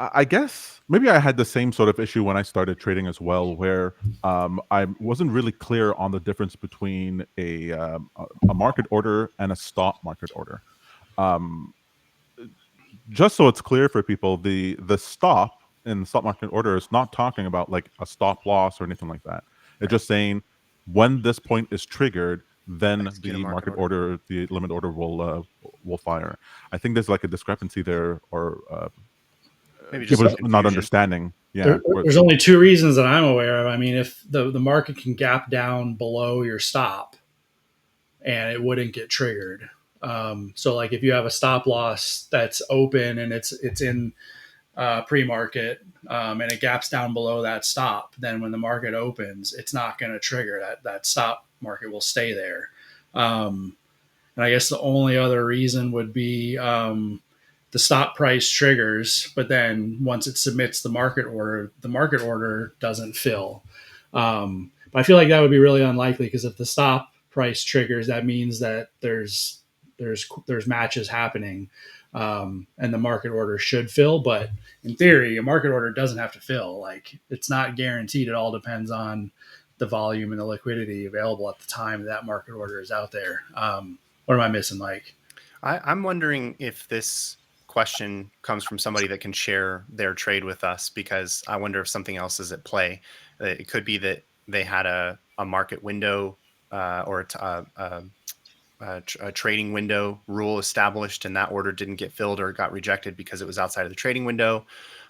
I guess maybe I had the same sort of issue when I started trading as well, where I wasn't really clear on the difference between a market order and a stop market order. Um, just so it's clear for people, the stop in the stock market order is not talking about like a stop loss or anything like that. It's Right. just saying when this point is triggered, then Execute a the market market order. order, the limit order will fire. I think there's like a discrepancy there, or Maybe just people some just not confusion. understanding. There, Yeah, there's only two reasons that I'm aware of. I mean, if the market can gap down below your stop and it wouldn't get triggered. So like if you have a stop loss that's open and it's in pre-market and it gaps down below that stop, then when the market opens, it's not going to trigger that stop market will stay there. Um, and I guess the only other reason would be the stop price triggers, but then once it submits the market order doesn't fill. But I feel like that would be really unlikely because if the stop price triggers, that means that there's matches happening, and the market order should fill. But in theory, a market order doesn't have to fill. Like it's not guaranteed. It all depends on the volume and the liquidity available at the time that market order is out there. What am I missing, Mike? I'm wondering if this question comes from somebody that can share their trade with us, because I wonder if something else is at play. It could be that they had a market window or a trading window rule established, and that order didn't get filled or it got rejected because it was outside of the trading window,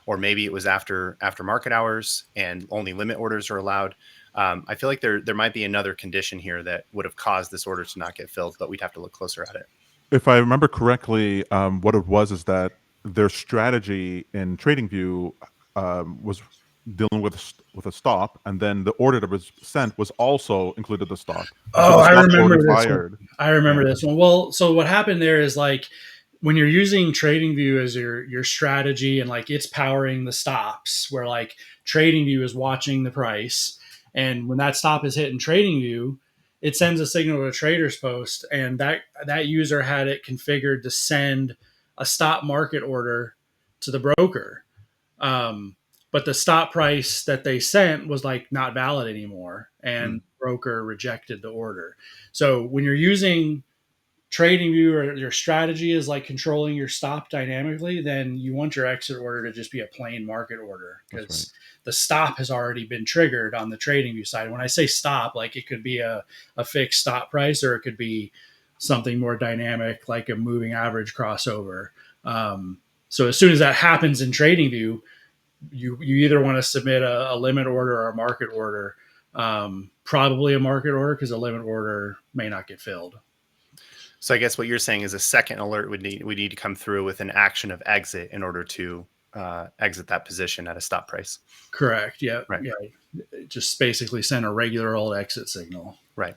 or maybe it was after market hours and only limit orders are allowed. I feel like there might be another condition here that would have caused this order to not get filled, but we'd have to look closer at it. if I remember correctly, what it was is that their strategy in TradingView was dealing with a stop, and then the order that was sent was also included the stop, and so Oh, the I stop's remember already this one. fired. I remember Yeah, this one. Well, so what happened there is like when you're using TradingView as your strategy and like it's powering the stops, where like TradingView is watching the price, and when that stop is hit in TradingView, it sends a signal to TradersPost, and that user had it configured to send a stop market order to the broker. Um, but the stop price that they sent was like not valid anymore, Hmm. and broker rejected the order. So when you're using TradingView or your strategy is like controlling your stop dynamically, then you want your exit order to just be a plain market order that's right. because the stop has already been triggered on the TradingView side. When I say stop, like it could be a fixed stop price or it could be something more dynamic like a moving average crossover. So as soon as that happens in TradingView, you either want to submit a limit order or a market order. Probably a market order because a limit order may not get filled. So I guess what you're saying is a second alert would need to come through with an action of exit in order to exit that position at a stop price. Correct. Yeah. Right. Yeah. Just basically send a regular old exit signal. Right.